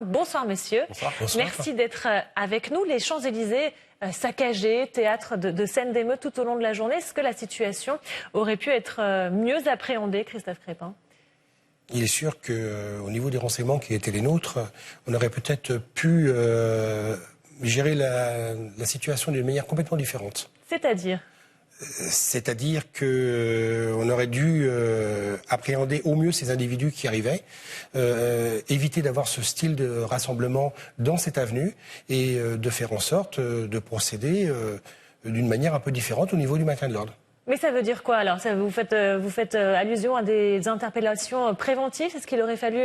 Bonsoir messieurs. Bonsoir. Merci d'être avec nous. Les Champs-Élysées saccagés, théâtre de scènes d'émeutes tout au long de la journée. Est-ce que la situation aurait pu être mieux appréhendée, Christophe Crépin ? Il est sûr qu'au niveau des renseignements qui étaient les nôtres, on aurait peut-être pu gérer la situation d'une manière complètement différente. C'est-à-dire qu'on aurait dû appréhender au mieux ces individus qui arrivaient, éviter d'avoir ce style de rassemblement dans cette avenue et de faire en sorte de procéder d'une manière un peu différente au niveau du maintien de l'ordre. Mais ça veut dire quoi alors ? Vous faites allusion à des interpellations préventives ? Est-ce qu'il aurait fallu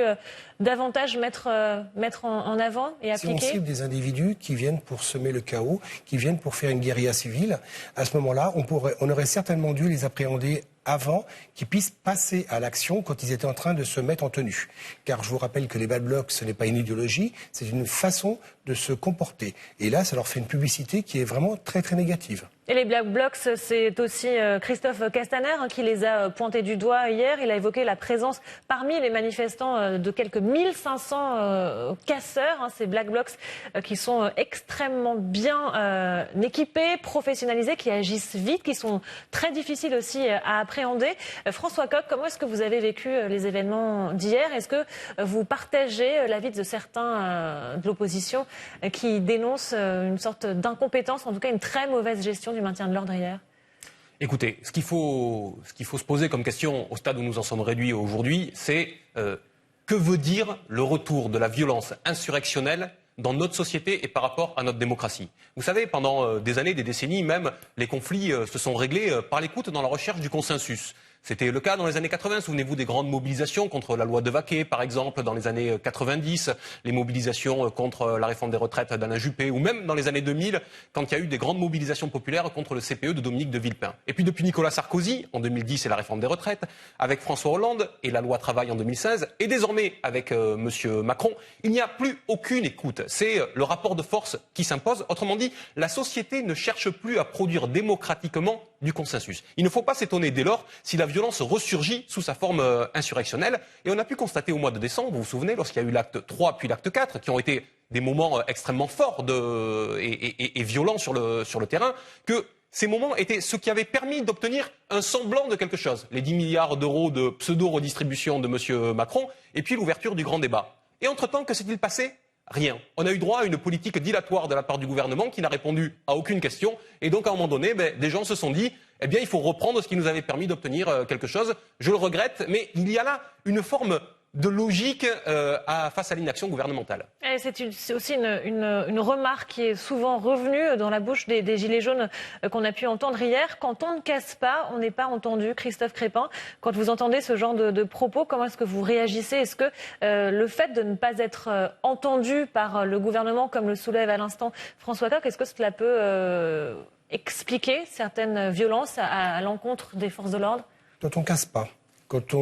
davantage mettre en avant et appliquer ? Si on cible des individus qui viennent pour semer le chaos, qui viennent pour faire une guérilla civile, à ce moment-là, on aurait certainement dû les appréhender avant qu'ils puissent passer à l'action quand ils étaient en train de se mettre en tenue. Car je vous rappelle que les Bad Blocs, ce n'est pas une idéologie, c'est une façon de se comporter. Et là, ça leur fait une publicité qui est vraiment très très négative. Et les Black Blocs, c'est aussi Christophe Castaner qui les a pointés du doigt hier. Il a évoqué la présence parmi les manifestants de quelques 1500 casseurs. Ces Black Blocs qui sont extrêmement bien équipés, professionnalisés, qui agissent vite, qui sont très difficiles aussi à appréhender. François Coq, comment est-ce que vous avez vécu les événements d'hier ? Est-ce que vous partagez l'avis de certains de l'opposition qui dénoncent une sorte d'incompétence, en tout cas une très mauvaise gestion du maintien de l'ordre hier ? Écoutez, ce qu'il faut se poser comme question au stade où nous en sommes réduits aujourd'hui, c'est que veut dire le retour de la violence insurrectionnelle dans notre société et par rapport à notre démocratie. Vous savez, pendant des années, des décennies même, les conflits se sont réglés par l'écoute dans la recherche du consensus. C'était le cas dans les années 80, souvenez-vous des grandes mobilisations contre la loi de Vaquet, par exemple, dans les années 90, les mobilisations contre la réforme des retraites d'Alain Juppé, ou même dans les années 2000, quand il y a eu des grandes mobilisations populaires contre le CPE de Dominique de Villepin. Et puis depuis Nicolas Sarkozy, en 2010, et la réforme des retraites, avec François Hollande et la loi travail en 2016, et désormais avec Monsieur Macron, il n'y a plus aucune écoute. C'est le rapport de force qui s'impose. Autrement dit, la société ne cherche plus à produire démocratiquement du consensus. Il ne faut pas s'étonner dès lors si la violence ressurgit sous sa forme insurrectionnelle. Et on a pu constater au mois de décembre, vous vous souvenez, lorsqu'il y a eu l'acte 3 puis l'acte 4, qui ont été des moments extrêmement forts et violents sur le terrain, que ces moments étaient ce qui avait permis d'obtenir un semblant de quelque chose. Les 10 milliards d'euros de pseudo-redistribution de M. Macron, et puis l'ouverture du grand débat. Et entre-temps, que s'est-il passé ? Rien. On a eu droit à une politique dilatoire de la part du gouvernement qui n'a répondu à aucune question. Et donc, à un moment donné, des gens se sont dit, eh bien, il faut reprendre ce qui nous avait permis d'obtenir quelque chose. Je le regrette, mais il y a là une forme de logique face à l'inaction gouvernementale. Et c'est aussi une remarque qui est souvent revenue dans la bouche des Gilets jaunes qu'on a pu entendre hier. Quand on ne casse pas, on n'est pas entendu. Christophe Crépin, quand vous entendez ce genre de propos, comment est-ce que vous réagissez ? Est-ce que le fait de ne pas être entendu par le gouvernement, comme le soulève à l'instant François Coq, est-ce que cela peut expliquer certaines violences à l'encontre des forces de l'ordre ? Quand on ne casse pas, quand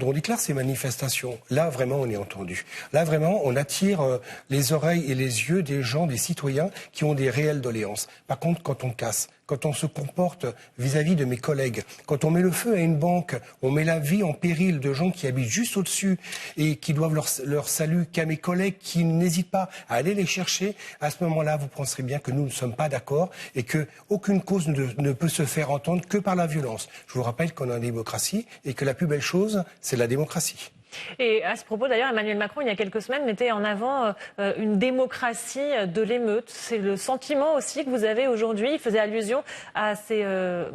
on déclare ces manifestations, là vraiment on est entendu. Là vraiment on attire les oreilles et les yeux des gens, des citoyens qui ont des réelles doléances. Par contre, quand on casse, quand on se comporte vis-à-vis de mes collègues, quand on met le feu à une banque, on met la vie en péril de gens qui habitent juste au-dessus et qui doivent leur salut qu'à mes collègues qui n'hésitent pas à aller les chercher, à ce moment-là, vous penserez bien que nous ne sommes pas d'accord et qu'aucune cause ne peut se faire entendre que par la violence. Je vous rappelle qu'on est en démocratie et que la plus belle chose, c'est la démocratie. Et à ce propos, d'ailleurs, Emmanuel Macron, il y a quelques semaines, mettait en avant une démocratie de l'émeute. C'est le sentiment aussi que vous avez aujourd'hui. Il faisait allusion à ces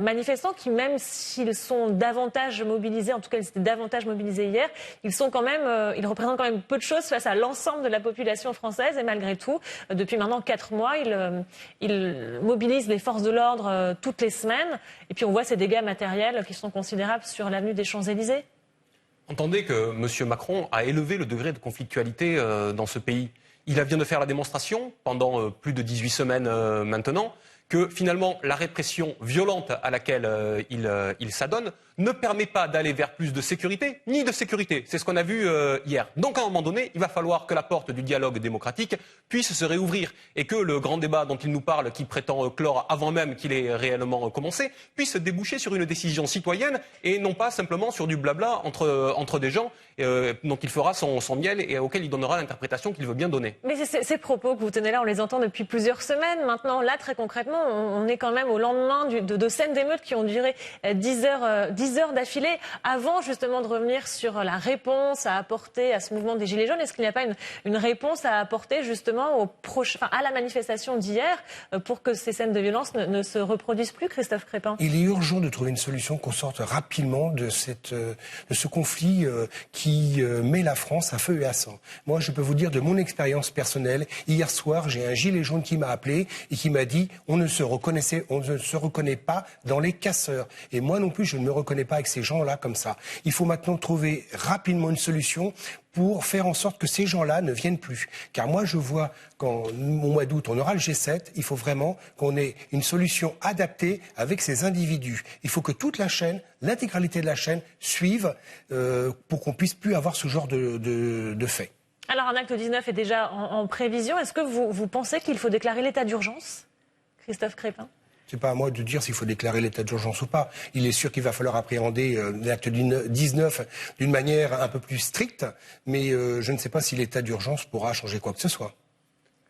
manifestants qui, même s'ils sont davantage mobilisés, en tout cas ils étaient davantage mobilisés hier, ils représentent quand même peu de choses face à l'ensemble de la population française. Et malgré tout, depuis maintenant 4 mois, ils mobilisent les forces de l'ordre toutes les semaines. Et puis on voit ces dégâts matériels qui sont considérables sur l'avenue des Champs-Élysées. Entendez que M. Macron a élevé le degré de conflictualité dans ce pays. Il vient de faire la démonstration, pendant plus de 18 semaines maintenant, que finalement la répression violente à laquelle il s'adonne ne permet pas d'aller vers plus de sécurité, ni de sécurité. C'est ce qu'on a vu hier. Donc à un moment donné, il va falloir que la porte du dialogue démocratique puisse se réouvrir et que le grand débat dont il nous parle, qui prétend clore avant même qu'il ait réellement commencé, puisse déboucher sur une décision citoyenne et non pas simplement sur du blabla entre des gens dont il fera son miel et auquel il donnera l'interprétation qu'il veut bien donner. Mais ces propos que vous tenez là, on les entend depuis plusieurs semaines. Maintenant, là, très concrètement, on est quand même au lendemain de scènes d'émeutes qui ont duré 10 heures d'affilée, avant justement de revenir sur la réponse à apporter à ce mouvement des Gilets jaunes. Est-ce qu'il n'y a pas une réponse à apporter justement à la manifestation d'hier pour que ces scènes de violence ne se reproduisent plus, Christophe Crépin? Il est urgent de trouver une solution, qu'on sorte rapidement de ce conflit qui met la France à feu et à sang. Moi, je peux vous dire de mon expérience personnelle, hier soir, j'ai un gilet jaune qui m'a appelé et qui m'a dit on ne se reconnaît pas dans les casseurs. Et moi non plus, je ne me reconnais pas avec ces gens-là comme ça. Il faut maintenant trouver rapidement une solution pour faire en sorte que ces gens-là ne viennent plus. Car moi, je vois qu'au mois d'août, on aura le G7. Il faut vraiment qu'on ait une solution adaptée avec ces individus. Il faut que toute la chaîne, l'intégralité de la chaîne, suive pour qu'on puisse plus avoir ce genre de faits. Alors, un acte 19 est déjà en prévision. Est-ce que vous pensez qu'il faut déclarer l'état d'urgence, Christophe Crépin? C'est pas à moi de dire s'il faut déclarer l'état d'urgence ou pas. Il est sûr qu'il va falloir appréhender l'acte 19 d'une manière un peu plus stricte, mais je ne sais pas si l'état d'urgence pourra changer quoi que ce soit.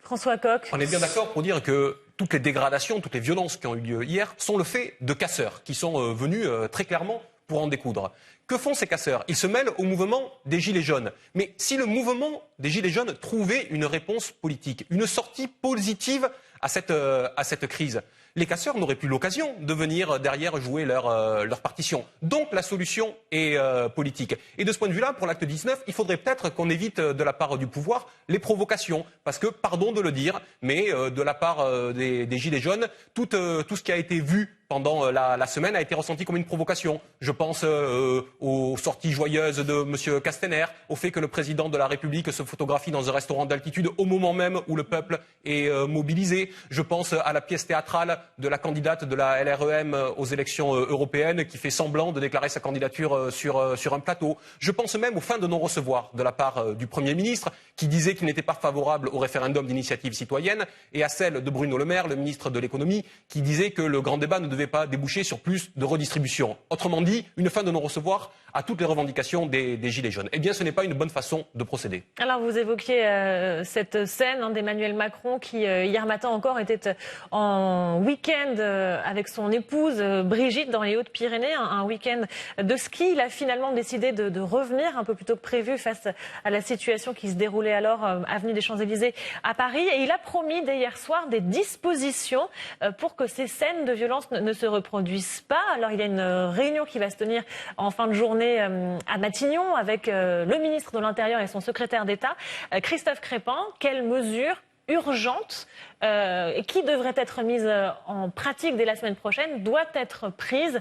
François Coq. On est bien d'accord pour dire que toutes les dégradations, toutes les violences qui ont eu lieu hier sont le fait de casseurs qui sont venus très clairement pour en découdre. Que font ces casseurs? Ils se mêlent au mouvement des Gilets jaunes. Mais si le mouvement des Gilets jaunes trouvait une réponse politique, une sortie positive à cette crise, les casseurs n'auraient plus l'occasion de venir derrière jouer leur partition. Donc la solution est politique. Et de ce point de vue-là, pour l'acte 19, il faudrait peut-être qu'on évite de la part du pouvoir les provocations. Parce que, pardon de le dire, mais de la part des Gilets jaunes, tout ce qui a été vu pendant la semaine a été ressenti comme une provocation. Je pense aux sorties joyeuses de M. Castaner, au fait que le président de la République se photographie dans un restaurant d'altitude au moment même où le peuple est mobilisé. Je pense à la pièce théâtrale de la candidate de la LREM aux élections européennes qui fait semblant de déclarer sa candidature sur un plateau. Je pense même aux fins de non-recevoir de la part du Premier ministre qui disait qu'il n'était pas favorable au référendum d'initiative citoyenne et à celle de Bruno Le Maire, le ministre de l'économie, qui disait que le grand débat ne devait pas déboucher sur plus de redistribution. Autrement dit, une fin de non-recevoir à toutes les revendications des Gilets jaunes. Eh bien, ce n'est pas une bonne façon de procéder. Alors, vous évoquiez cette scène d'Emmanuel Macron qui, hier matin encore, était en week-end avec son épouse Brigitte dans les Hautes-Pyrénées, un week-end de ski. Il a finalement décidé de revenir un peu plus tôt que prévu face à la situation qui se déroulait alors avenue des Champs-Élysées à Paris. Et il a promis dès hier soir des dispositions pour que ces scènes de violence ne se reproduisent pas. Alors, il y a une réunion qui va se tenir en fin de journée à Matignon avec le ministre de l'Intérieur et son secrétaire d'État, Christophe Crépin. Quelles mesures urgentes et qui devraient être mises en pratique dès la semaine prochaine doivent être prises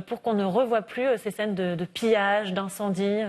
pour qu'on ne revoie plus ces scènes de pillage, d'incendie?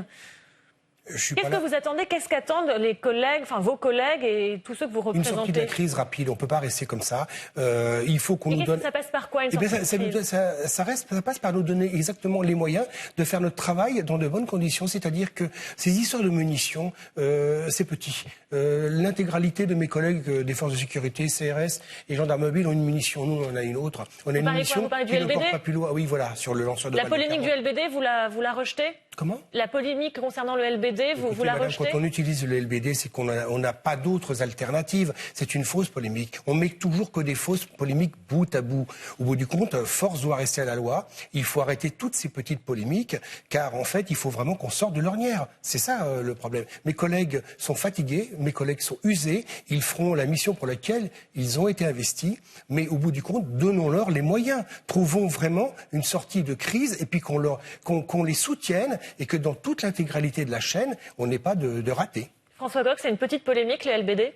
Qu'est-ce que vous attendez? Qu'est-ce qu'attendent les collègues, enfin vos collègues et tous ceux que vous représentez? Une sortie de la crise rapide, on ne peut pas rester comme ça. Il faut qu'on nous donne... Ça passe par quoi, une sortie de crise? Ça passe par nous donner exactement les moyens de faire notre travail dans de bonnes conditions. C'est-à-dire que ces histoires de munitions, c'est petit. L'intégralité de mes collègues des forces de sécurité, CRS et gendarmes mobiles ont une munition. Nous, on en a une autre. On a une munition qui ne porte pas plus loin. Oui, voilà, sur le lanceur de balles. La polémique du LBD, vous la rejetez? Comment? La polémique concernant le LBD, vous la rejetez? Quand on utilise le LBD, c'est qu'on n'a pas d'autres alternatives. C'est une fausse polémique. On met toujours que des fausses polémiques bout à bout. Au bout du compte, force doit rester à la loi. Il faut arrêter toutes ces petites polémiques, car en fait, il faut vraiment qu'on sorte de l'ornière. C'est ça le problème. Mes collègues sont fatigués, mes collègues sont usés. Ils feront la mission pour laquelle ils ont été investis. Mais au bout du compte, donnons-leur les moyens. Trouvons vraiment une sortie de crise et puis qu'on les soutienne et que dans toute l'intégralité de la chaîne, on n'ait pas de raté. François Coq, c'est une petite polémique, le LBD?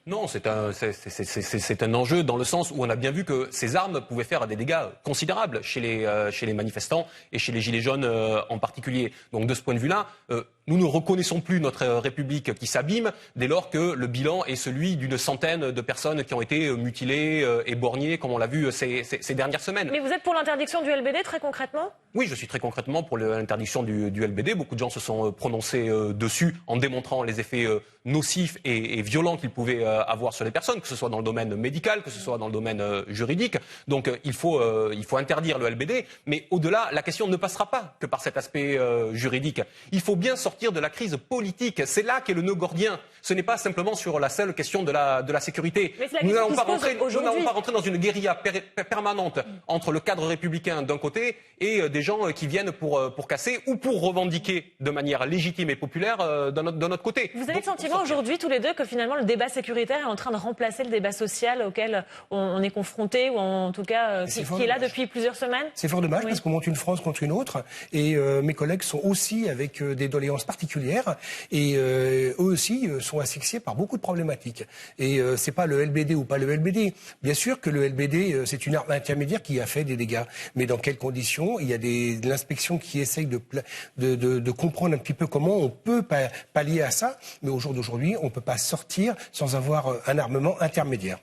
Non, c'est un enjeu dans le sens où on a bien vu que ces armes pouvaient faire des dégâts considérables chez les manifestants et chez les Gilets jaunes en particulier. Donc de ce point de vue-là, nous ne reconnaissons plus notre République qui s'abîme dès lors que le bilan est celui d'une centaine de personnes qui ont été mutilées, éborgnées, comme on l'a vu ces dernières semaines. Mais vous êtes pour l'interdiction du LBD, très concrètement ? Oui, je suis très concrètement pour l'interdiction du LBD. Beaucoup de gens se sont prononcés dessus en démontrant les effets nocifs et violents qu'il pouvait avoir sur les personnes, que ce soit dans le domaine médical, que ce soit dans le domaine juridique. Donc il faut interdire le LBD. Mais au-delà, la question ne passera pas que par cet aspect juridique. Il faut bien sortir de la crise politique. C'est là qu'est le nœud gordien. Ce n'est pas simplement sur la seule question de la sécurité. Nous n'allons pas rentrer dans une guérilla permanente entre le cadre républicain d'un côté et des gens qui viennent pour casser ou pour revendiquer de manière légitime et populaire d'un autre côté. Vous avez le sentiment aujourd'hui, tous les deux, que finalement le débat sécuritaire est en train de remplacer le débat social auquel on est confronté, ou en tout cas qui est là depuis plusieurs semaines ? C'est fort dommage parce qu'on monte une France contre une autre et mes collègues sont aussi avec des doléances particulières et eux aussi sont asphyxiés par beaucoup de problématiques. Et c'est pas le LBD ou pas le LBD. Bien sûr que le LBD, c'est une arme intermédiaire qui a fait des dégâts. Mais dans quelles conditions ? Il y a de l'inspection qui essaye de comprendre un petit peu comment on peut pallier à ça. Mais au jour d'aujourd'hui, on ne peut pas sortir sans avoir un armement intermédiaire.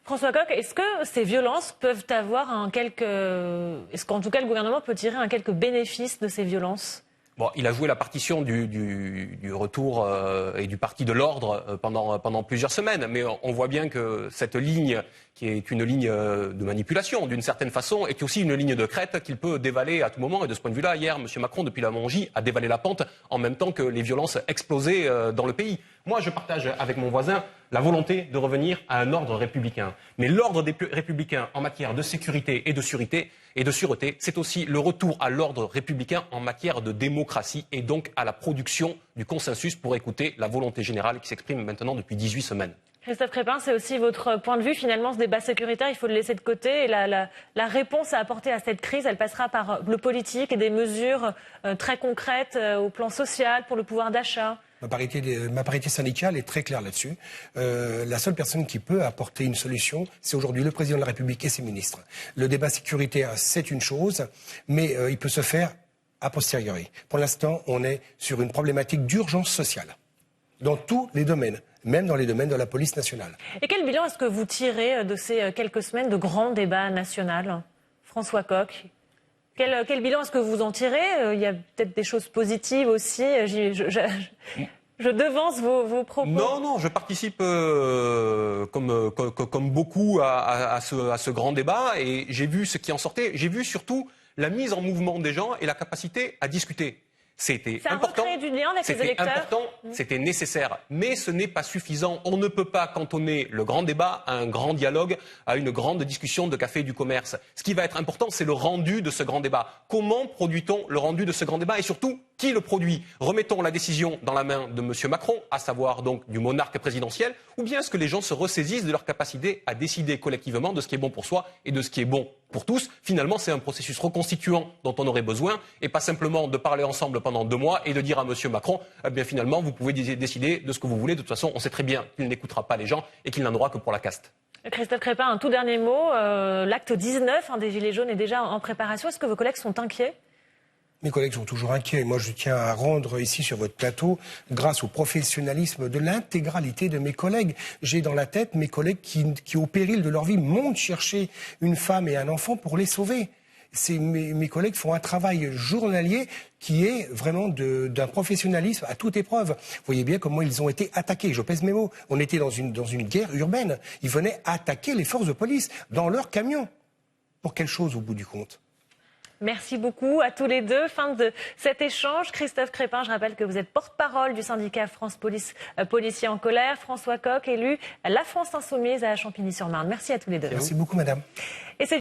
François Coq, est-ce que ces violences peuvent avoir est-ce qu'en tout cas le gouvernement peut tirer quelques bénéfices de ces violences ? Bon, il a joué la partition du retour et du parti de l'ordre pendant plusieurs semaines, mais on voit bien que cette ligne, qui est une ligne de manipulation d'une certaine façon, est aussi une ligne de crête qu'il peut dévaler à tout moment. Et de ce point de vue-là, hier, M. Macron, depuis la Mongie, a dévalé la pente en même temps que les violences explosaient dans le pays. Moi, je partage avec mon voisin la volonté de revenir à un ordre républicain. Mais l'ordre des républicains en matière de sécurité et de sûreté, c'est aussi le retour à l'ordre républicain en matière de démocratie et donc à la production du consensus pour écouter la volonté générale qui s'exprime maintenant depuis 18 semaines. Christophe Crépin, c'est aussi votre point de vue. Finalement, ce débat sécuritaire, il faut le laisser de côté. Et la réponse à apporter à cette crise, elle passera par le politique et des mesures très concrètes au plan social, pour le pouvoir d'achat. Ma parité syndicale est très claire là-dessus. La seule personne qui peut apporter une solution, c'est aujourd'hui le président de la République et ses ministres. Le débat sécuritaire, c'est une chose, mais il peut se faire a posteriori. Pour l'instant, on est sur une problématique d'urgence sociale, dans tous les domaines, même dans les domaines de la police nationale. Et quel bilan est-ce que vous tirez de ces quelques semaines de grands débats nationaux, François Coq ? Quel bilan est-ce que vous en tirez ? Il y a peut-être des choses positives aussi. Je devance vos propos. Non, je participe comme beaucoup à ce grand débat et j'ai vu ce qui en sortait. J'ai vu surtout la mise en mouvement des gens et la capacité à discuter. C'était important, du lien avec les électeurs. C'était nécessaire, mais ce n'est pas suffisant. On ne peut pas cantonner le grand débat à un grand dialogue, à une grande discussion de café du commerce. Ce qui va être important, c'est le rendu de ce grand débat. Comment produit-on le rendu de ce grand débat et surtout, qui le produit ? Remettons la décision dans la main de M. Macron, à savoir donc du monarque présidentiel, ou bien est-ce que les gens se ressaisissent de leur capacité à décider collectivement de ce qui est bon pour soi et de ce qui est bon pour tous ? Finalement, c'est un processus reconstituant dont on aurait besoin et pas simplement de parler ensemble pendant 2 mois et de dire à M. Macron, eh bien finalement, vous pouvez décider de ce que vous voulez. De toute façon, on sait très bien qu'il n'écoutera pas les gens et qu'il n'en aura que pour la caste. Christophe Crépin, un tout dernier mot. L'acte 19 des Gilets jaunes est déjà en préparation. Est-ce que vos collègues sont inquiets ? Mes collègues sont toujours inquiets. Moi, je tiens à rendre ici sur votre plateau, grâce au professionnalisme de l'intégralité de mes collègues. J'ai dans la tête mes collègues qui, au péril de leur vie, montent chercher une femme et un enfant pour les sauver. Mes collègues font un travail journalier qui est vraiment d'un professionnalisme à toute épreuve. Vous voyez bien comment ils ont été attaqués. Je pèse mes mots. On était dans une guerre urbaine. Ils venaient attaquer les forces de police dans leurs camions. Pour quelle chose au bout du compte ? Merci beaucoup à tous les deux. Fin de cet échange. Christophe Crépin, je rappelle que vous êtes porte-parole du syndicat France Police, Policiers en colère. François Coq, élu La France Insoumise à Champigny-sur-Marne. Merci à tous les deux. Merci beaucoup, madame.